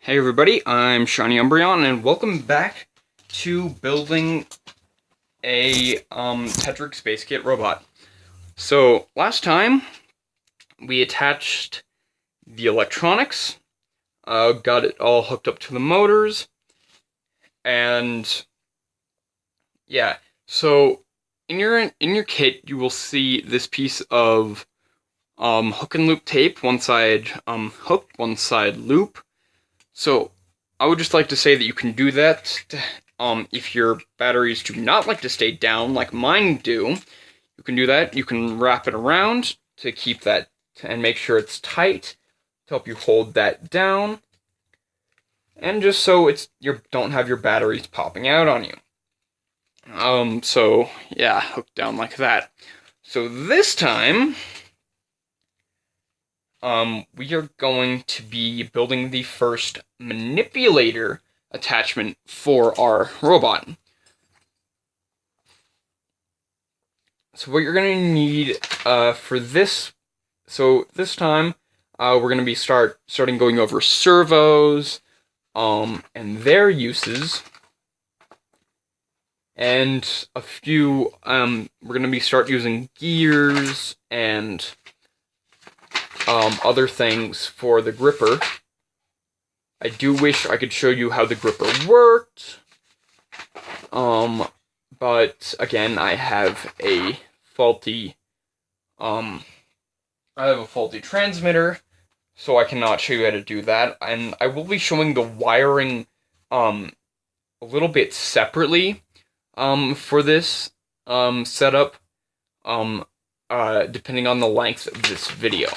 Hey everybody, I'm Shiny Umbreon, and welcome back to building a Tetrix Space Kit robot. So, last time, we attached the electronics, got it all hooked up to the motors, and yeah, so in your kit you will see this piece of hook and loop tape, one side hook, one side loop. So, I would just like to say that you can do that if your batteries do not like to stay down like mine do. You can do that. You can wrap it around to keep that and make sure it's tight to help you hold that down. And just so you don't have your batteries popping out on you. So yeah, hooked down like that. So this time, we are going to be building the first manipulator attachment for our robot. So what you're going to need for this, so this time we're going to be starting going over servos and their uses, and a few, we're going to be start using gears and other things for the gripper. I do wish I could show you how the gripper worked, but again, I have a faulty transmitter, so I cannot show you how to do that, and I will be showing the wiring a little bit separately for this setup, depending on the length of this video.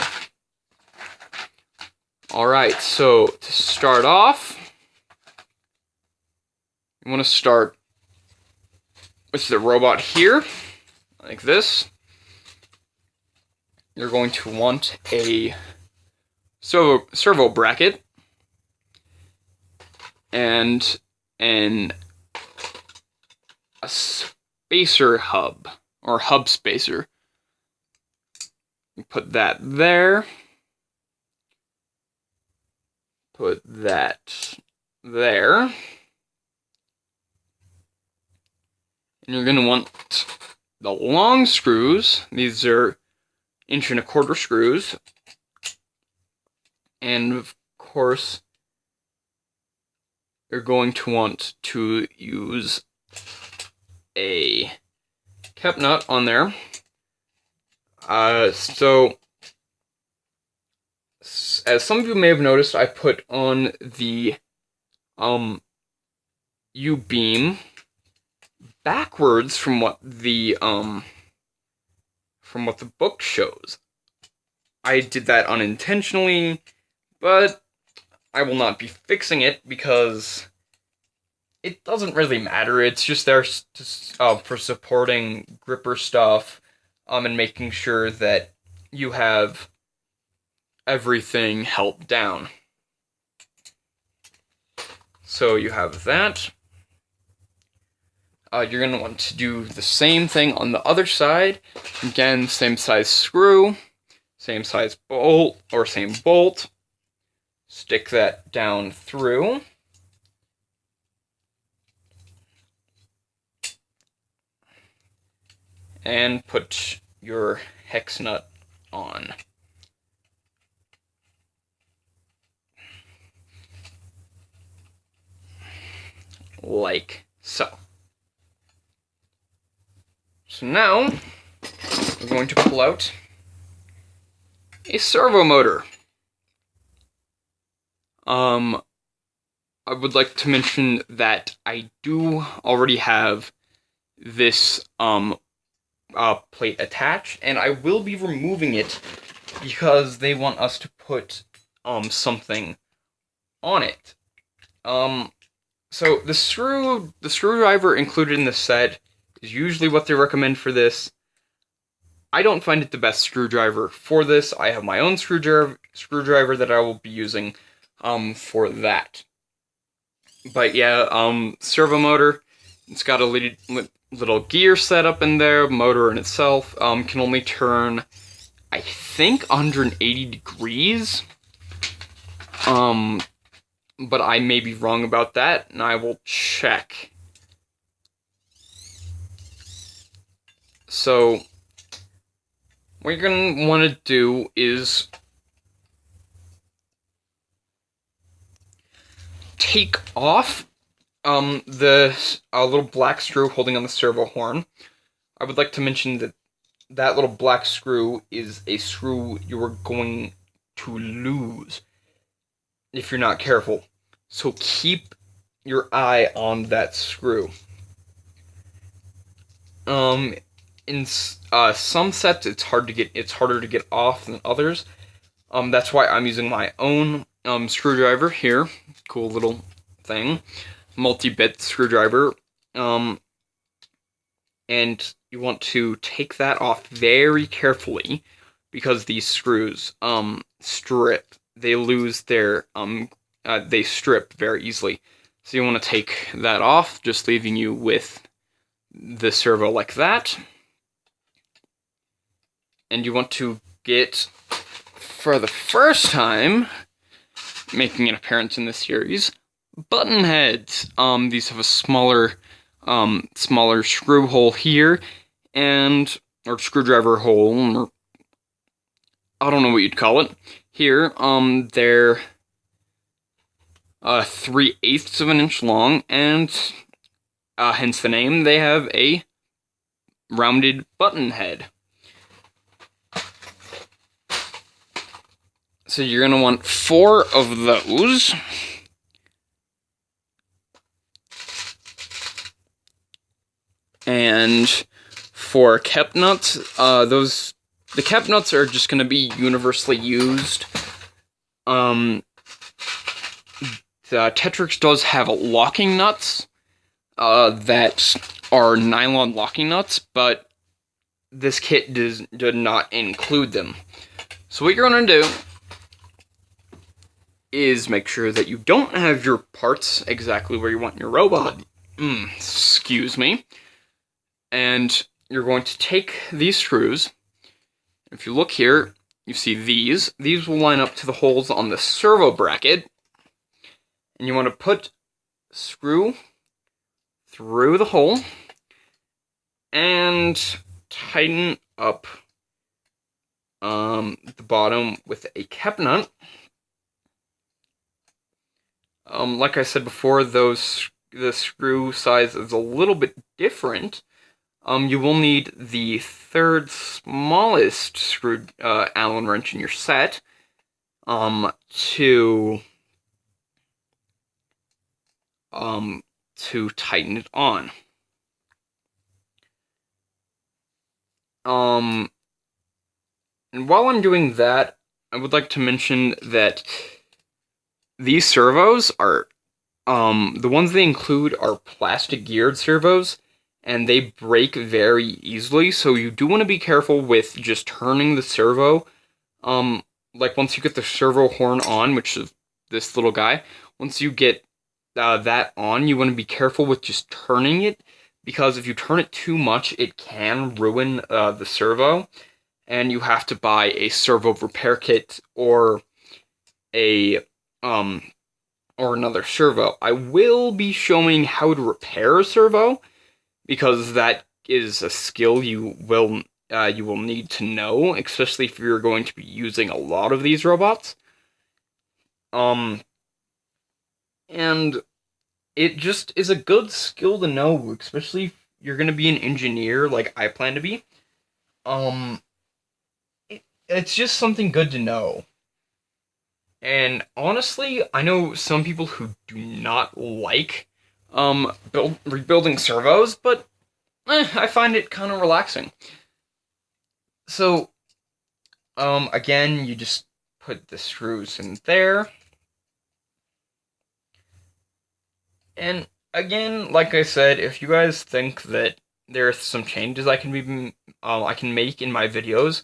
Alright, so to start off, you want to start with the robot here, like this. You're going to want a servo bracket and a spacer hub, or hub spacer. You put that there. Put that there. And you're going to want the long screws. These are 1 1/4" screws. And of course, you're going to want to use a cap nut on there. So, as some of you may have noticed, I put on the U-beam backwards from what the book shows. I did that unintentionally, but I will not be fixing it because it doesn't really matter. It's just there for supporting gripper stuff, and making sure that you have everything held down. So you have that. You're going to want to do the same thing on the other side. Again, same size screw, same size bolt, or same bolt. Stick that down through. And put your hex nut on. Like so. So now, we're going to pull out a servo motor. I would like to mention that I do already have this plate attached, and I will be removing it because they want us to put something on it. So the screwdriver included in the set is usually what they recommend for this. I don't find it the best screwdriver for this. I have my own screwdriver that I will be using for that. But yeah, servo motor. It's got a little gear setup in there. Motor in itself can only turn, I think, 180 degrees. but I may be wrong about that, and I will check. So, what you're going to want to do is take off the little black screw holding on the servo horn. I would like to mention that that little black screw is a screw you are going to lose if you're not careful. So keep your eye on that screw. In some sets, it's harder to get off than others. That's why I'm using my own screwdriver here. Cool little thing, multi-bit screwdriver. And you want to take that off very carefully because these screws strip. They lose their they strip very easily. So you want to take that off, just leaving you with the servo like that. And you want to get, for the first time, making an appearance in this series, button heads. These have a smaller screw hole here, or screwdriver hole, or I don't know what you'd call it. Here, they're 3/8 of an inch long, and hence the name. They have a rounded button head. So you're gonna want 4 of those. And for kept nuts, the kept nuts are just gonna be universally used. The Tetrix does have locking nuts that are nylon locking nuts, but this kit did not include them. So what you're gonna do is make sure that you don't have your parts exactly where you want your robot. Excuse me. And you're going to take these screws. If you look here, you see these. These will line up to the holes on the servo bracket. And you want to put the screw through the hole and tighten up the bottom with a kept nut. Like I said before, the screw size is a little bit different. You will need the 3rd smallest screw Allen wrench in your set to tighten it on. And while I'm doing that, I would like to mention that these servos are, the ones they include are plastic geared servos, and they break very easily, so you do want to be careful with just turning the servo. Like once you get the servo horn on, which is this little guy, once you get that on, you want to be careful with just turning it, because if you turn it too much, it can ruin the servo, and you have to buy a servo repair kit or another servo. I will be showing how to repair a servo, because that is a skill you will need to know, especially if you're going to be using a lot of these robots. And it just is a good skill to know, especially if you're going to be an engineer like I plan to be. It's just something good to know. And honestly, I know some people who do not like rebuilding servos, but I find it kind of relaxing. So, again, you just put the screws in there. And again, like I said, if you guys think that there are some changes I can make in my videos,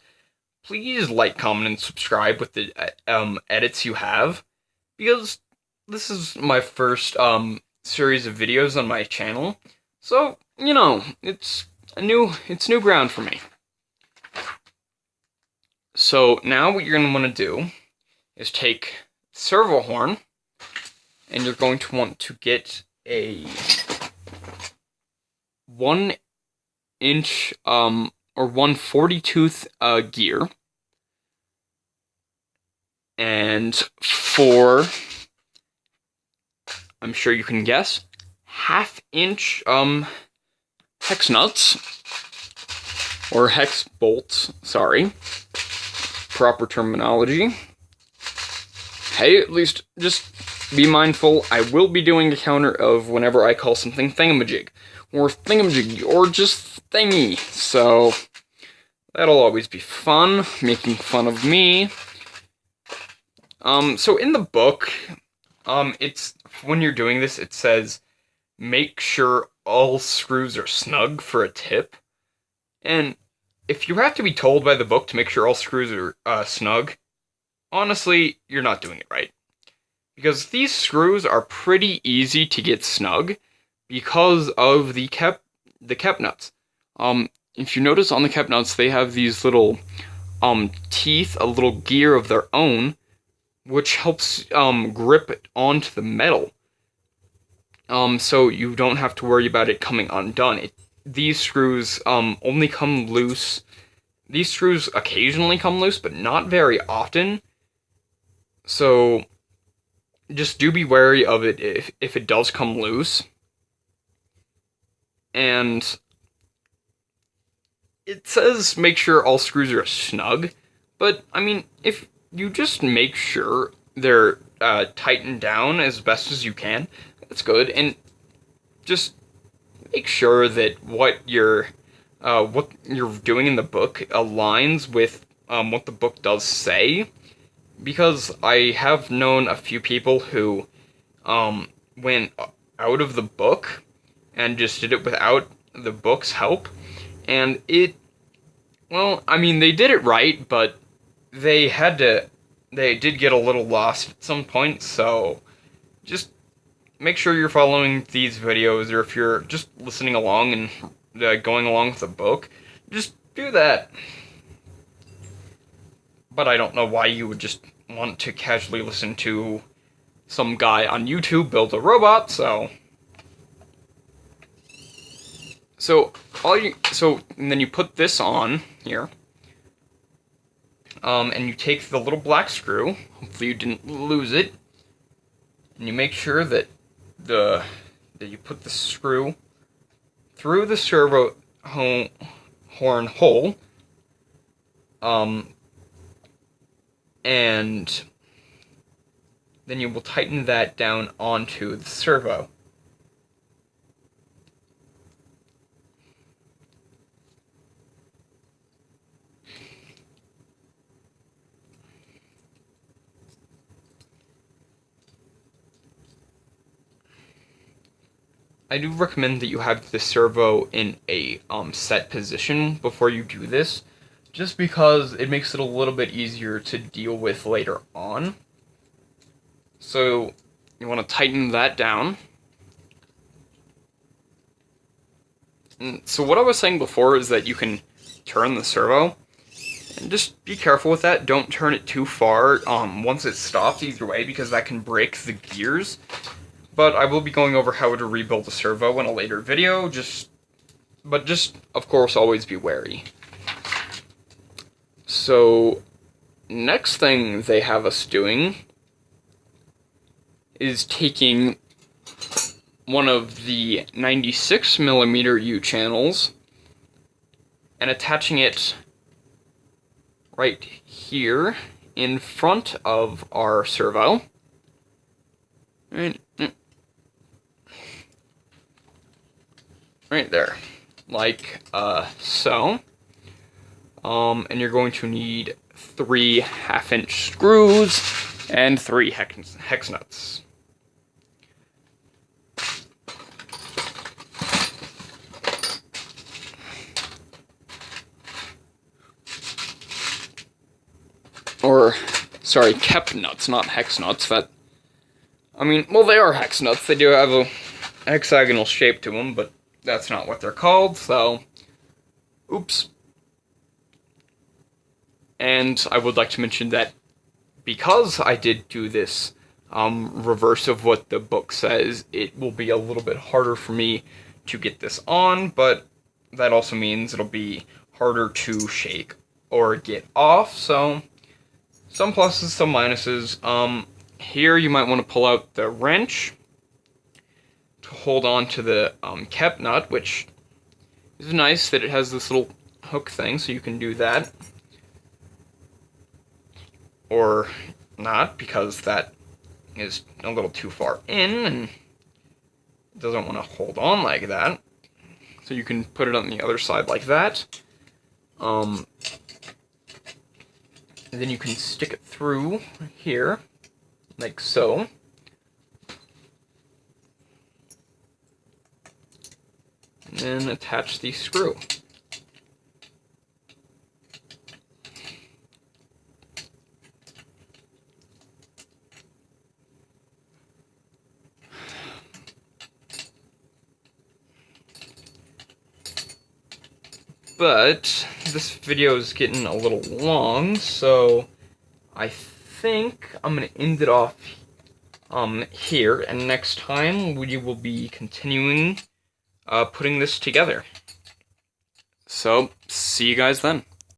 please like, comment, and subscribe with the edits you have, because this is my first series of videos on my channel, so you know it's new ground for me. So now what you're going to want to do is take the servo horn and you're going to want to get a 1-inch or 1/42 gear, and 4, I'm sure you can guess, 1/2-inch hex nuts, or hex bolts, sorry, proper terminology. Hey, at least just be mindful, I will be doing a counter of whenever I call something thingamajig, or thingamajig, or just thingy, so that'll always be fun, making fun of me. So in the book, it's, when you're doing this, it says, make sure all screws are snug for a tip, and if you have to be told by the book to make sure all screws are snug, honestly, you're not doing it right. Because these screws are pretty easy to get snug because of the cap nuts. If you notice on the cap nuts, they have these little teeth, a little gear of their own, which helps grip it onto the metal. So you don't have to worry about it coming undone. These screws only come loose. These screws occasionally come loose, but not very often. So just do be wary of it if it does come loose. And it says make sure all screws are snug, but I mean, if you just make sure they're tightened down as best as you can, that's good. And just make sure that what you're doing in the book aligns with what the book does say, because I have known a few people who went out of the book and just did it without the book's help, and well, I mean, they did it right, but they did get a little lost at some point, so just make sure you're following these videos, or if you're just listening along and going along with the book, just do that. But I don't know why you would just want to casually listen to some guy on YouTube build a robot, so and then you put this on here, and you take the little black screw, hopefully you didn't lose it, and you make sure that you put the screw through the servo horn hole, and then you will tighten that down onto the servo. I do recommend that you have the servo in a set position before you do this, just because it makes it a little bit easier to deal with later on. So you want to tighten that down. And so what I was saying before is that you can turn the servo, and just be careful with that. Don't turn it too far once it stops either way, because that can break the gears. But I will be going over how to rebuild the servo in a later video, but of course, always be wary. So, next thing they have us doing is taking one of the 96mm U-channels and attaching it right here in front of our servo. Right there, like so. And you're going to need 3 1/2-inch screws and 3 hex nuts. Or, sorry, kep nuts, not hex nuts. That, I mean, well, they are hex nuts. They do have a hexagonal shape to them, but that's not what they're called, so oops. And I would like to mention that because I did do this reverse of what the book says, it will be a little bit harder for me to get this on, but that also means it'll be harder to shake or get off, so some pluses, some minuses. Here you might want to pull out the wrench to hold on to the cap nut, which is nice that it has this little hook thing, so you can do that. Or not, because that is a little too far in and doesn't want to hold on like that. So you can put it on the other side like that. And then you can stick it through here, like so. And then attach the screw. But this video is getting a little long, so I think I'm going to end it off here, and next time we will be continuing putting this together. So, see you guys then.